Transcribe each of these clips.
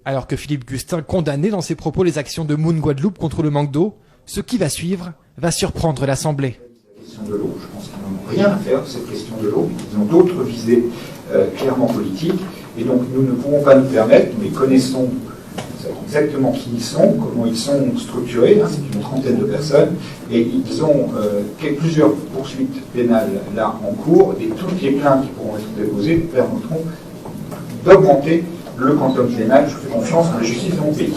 Alors que Philippe Gustin condamnait dans ses propos les actions de Moon Guadeloupe contre le manque d'eau, ce qui va suivre va surprendre l'Assemblée. La question de l'eau, je pense qu'ils n'ont rien à faire de cette question de l'eau. Ils ont d'autres visées clairement politiques. Et donc nous ne pouvons pas nous permettre, nous les connaissons, nous savons exactement qui ils sont, comment ils sont structurés, hein, c'est une trentaine de personnes, et ils ont plusieurs poursuites pénales là en cours, et toutes les plaintes qui pourront être déposées permettront d'augmenter le quantum pénal. Je fais confiance en la justice de mon pays.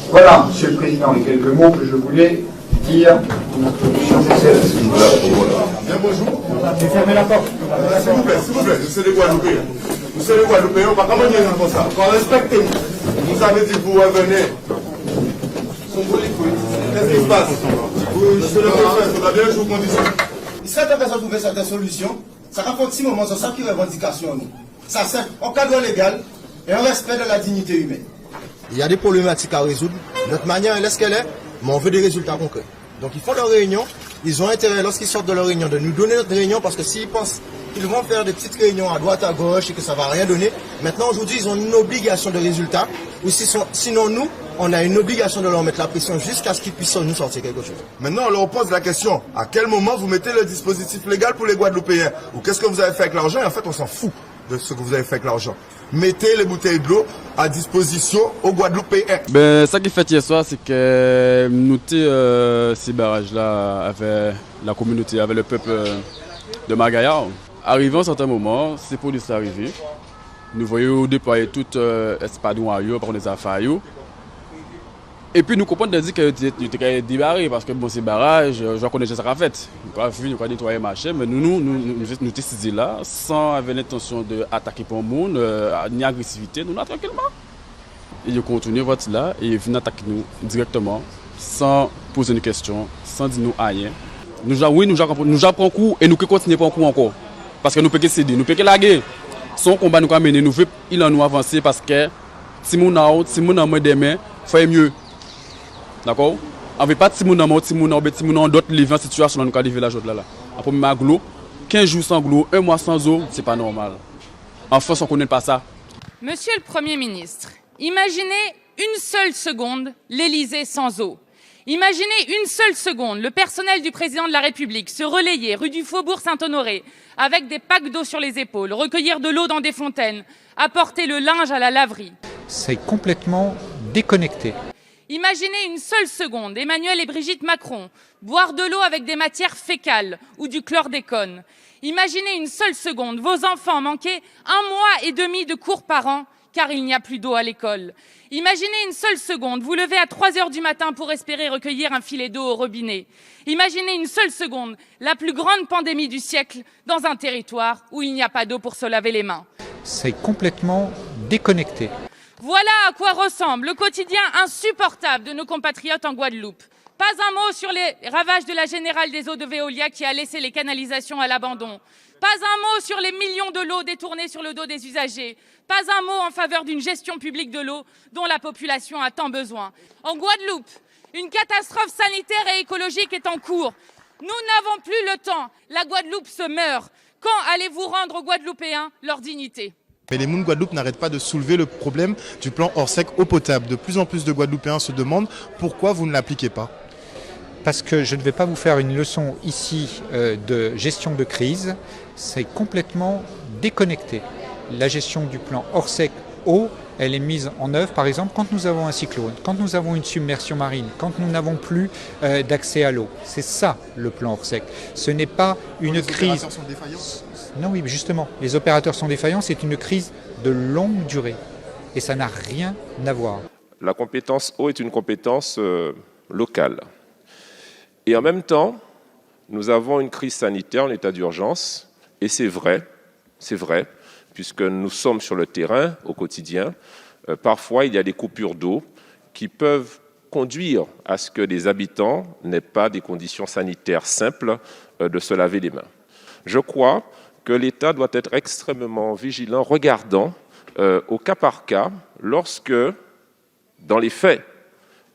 Voilà, Monsieur le Président, les quelques mots que je voulais dire pour notre introduction sexuelle. Bien bonjour. Fermez la porte. S'il vous plaît, c'est les Guadeloupéens. Vous savez les Guadeloupéens, on va pas mener comme ça. On va respecter. Vous avez dit que vous revenez. Qu'est-ce qui se passe? Monsieur le préfet, il faudra bien jouer aux conditions. Certaines personnes trouver certaines solutions, ça fait un petit moment, c'est ça qui est revendication. Ça sert au cadre légal et un respect de la dignité humaine. Il y a des problématiques à résoudre. Notre manière, elle est ce qu'elle est, mais on veut des résultats concrets. Donc ils font leur réunion, ils ont intérêt, lorsqu'ils sortent de leur réunion, de nous donner notre réunion, parce que s'ils pensent qu'ils vont faire des petites réunions à droite, à gauche, et que ça ne va rien donner, maintenant aujourd'hui, ils ont une obligation de résultat, ou sinon nous, on a une obligation de leur mettre la pression jusqu'à ce qu'ils puissent nous sortir quelque chose. Maintenant, on leur pose la question, à quel moment vous mettez le dispositif légal pour les Guadeloupéens? Ou qu'est-ce que vous avez fait avec l'argent? Et en fait, on s'en fout de ce que vous avez fait avec l'argent. Mettez les bouteilles d'eau à disposition aux Guadeloupéens. Ben, ça qui fait hier soir, c'est que nous ces barrages-là avec la communauté, avec le peuple de Magaillard. Arrivé à un certain moment, ces polices sont arrivés. Nous voyons déployer tout l'espadon pour les affaires. Et puis nous comprenons que nous étions débarrés parce que bon, ces barrages, je connais ce qu'on a fait. Nous avons nettoyé le marché, mais nous décidons là, sans avoir l'intention d'attaquer pour le monde, ni agressivité, nous tranquillement. Et ils continuent votre là et ils viennent attaquer nous directement, sans poser une question, sans dire nous rien. Nous apprenons coup et nous continuons pas coup encore. Parce que nous pouvons céder, nous pouvons laguer. Son combat nous a mené, il en nous avancer parce que si nous avons moins demain, il faut mieux. D'accord? On ne veut pas de Timoun d'autres livres en situation dans le village là. Après, ma glo, 15 jours sans glo, 1 mois sans eau, c'est pas normal. En France, on ne connaît pas ça. Monsieur le Premier ministre, imaginez une seule seconde l'Élysée sans eau. Imaginez une seule seconde le personnel du président de la République se relayer rue du Faubourg Saint-Honoré avec des packs d'eau sur les épaules, recueillir de l'eau dans des fontaines, apporter le linge à la laverie. C'est complètement déconnecté. Imaginez une seule seconde Emmanuel et Brigitte Macron boire de l'eau avec des matières fécales ou du chlordécone. Imaginez une seule seconde vos enfants manquer 1 mois et demi de cours par an car il n'y a plus d'eau à l'école. Imaginez une seule seconde vous lever à 3 heures du matin pour espérer recueillir un filet d'eau au robinet. Imaginez une seule seconde la plus grande pandémie du siècle dans un territoire où il n'y a pas d'eau pour se laver les mains. C'est complètement déconnecté. Voilà à quoi ressemble le quotidien insupportable de nos compatriotes en Guadeloupe. Pas un mot sur les ravages de la Générale des eaux de Veolia qui a laissé les canalisations à l'abandon. Pas un mot sur les millions de lots détournés sur le dos des usagers. Pas un mot en faveur d'une gestion publique de l'eau dont la population a tant besoin. En Guadeloupe, une catastrophe sanitaire et écologique est en cours. Nous n'avons plus le temps. La Guadeloupe se meurt. Quand allez-vous rendre aux Guadeloupéens leur dignité ? Mais les Moon Guadeloupe n'arrêtent pas de soulever le problème du plan Orsec eau potable. De plus en plus de Guadeloupéens se demandent pourquoi vous ne l'appliquez pas. Parce que je ne vais pas vous faire une leçon ici de gestion de crise. C'est complètement déconnecté. La gestion du plan Orsec eau, elle est mise en œuvre, par exemple, quand nous avons un cyclone, quand nous avons une submersion marine, quand nous n'avons plus d'accès à l'eau. C'est ça le plan Orsec. Ce n'est pas une crise. Les opérateurs sont défaillants ? Non, oui, mais justement, les opérateurs sont défaillants, c'est une crise de longue durée. Et ça n'a rien à voir. La compétence eau est une compétence locale. Et en même temps, nous avons une crise sanitaire en état d'urgence. Et c'est vrai, puisque nous sommes sur le terrain au quotidien. Parfois, il y a des coupures d'eau qui peuvent conduire à ce que les habitants n'aient pas des conditions sanitaires simples de se laver les mains. Je crois que l'État doit être extrêmement vigilant, regardant au cas par cas, lorsque, dans les faits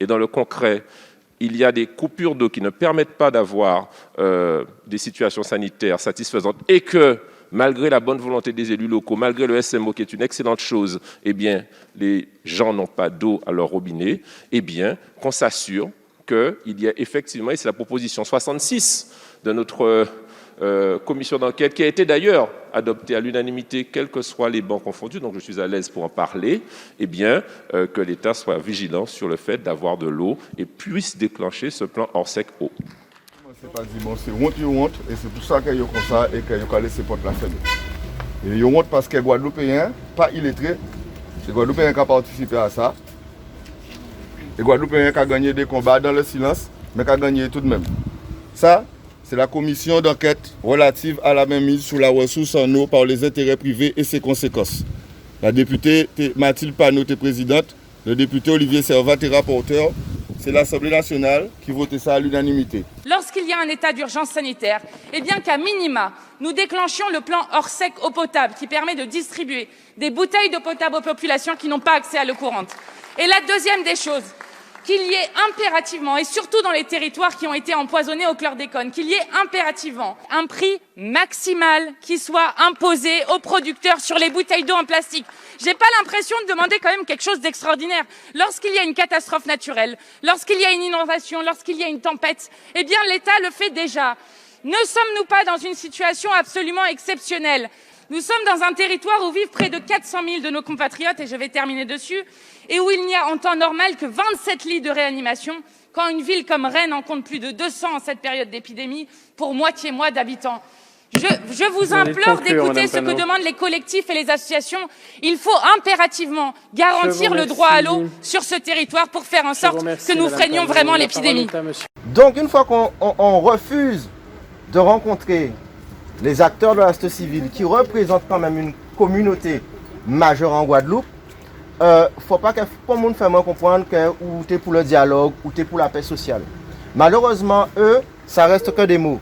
et dans le concret, il y a des coupures d'eau qui ne permettent pas d'avoir des situations sanitaires satisfaisantes et que malgré la bonne volonté des élus locaux, malgré le SMO qui est une excellente chose, eh bien, les gens n'ont pas d'eau à leur robinet, eh bien, qu'on s'assure qu'il y a effectivement, et c'est la proposition 66 de notre commission d'enquête, qui a été d'ailleurs adoptée à l'unanimité, quels que soient les bancs confondus, donc je suis à l'aise pour en parler, eh bien, que l'État soit vigilant sur le fait d'avoir de l'eau et puisse déclencher ce plan Orsec eau. C'est pas dit, bon, c'est honte, et c'est pour ça qu'il y a comme ça et qu'il y a laissé porte la fermer. Et il y a honte parce que les Guadeloupéens, pas illettrés, les Guadeloupéens qui ont participé à ça, les Guadeloupéens qui ont gagné des combats dans le silence, mais qui ont gagné tout de même. Ça, c'est la commission d'enquête relative à la mainmise sur la ressource en eau par les intérêts privés et ses conséquences. La députée Mathilde Panot est présidente, le député Olivier Servat est rapporteur. C'est l'Assemblée nationale qui votait ça à l'unanimité. Lorsqu'il y a un état d'urgence sanitaire, eh bien qu'à minima, nous déclenchions le plan Orsec eau potable qui permet de distribuer des bouteilles d'eau potable aux populations qui n'ont pas accès à l'eau courante. Et la deuxième des choses, qu'il y ait impérativement, et surtout dans les territoires qui ont été empoisonnés au chlordécone, qu'il y ait impérativement un prix maximal qui soit imposé aux producteurs sur les bouteilles d'eau en plastique. J'ai pas l'impression de demander quand même quelque chose d'extraordinaire. Lorsqu'il y a une catastrophe naturelle, lorsqu'il y a une inondation, lorsqu'il y a une tempête, eh bien l'État le fait déjà. Ne sommes-nous pas dans une situation absolument exceptionnelle ? Nous sommes dans un territoire où vivent près de 400 000 de nos compatriotes, et je vais terminer dessus, et où il n'y a en temps normal que 27 lits de réanimation, quand une ville comme Rennes en compte plus de 200 en cette période d'épidémie, pour moitié moins d'habitants. Je vous implore d'écouter ce que demandent les collectifs et les associations. Il faut impérativement garantir le droit à l'eau sur ce territoire pour faire en sorte que nous freinions vraiment l'épidémie. Donc une fois qu'on refuse de rencontrer les acteurs de la société civile qui représentent quand même une communauté majeure en Guadeloupe, faut pas que tout le monde fasse comprendre que ou t'es pour le dialogue ou t'es pour la paix sociale. Malheureusement, eux, ça reste que des mots.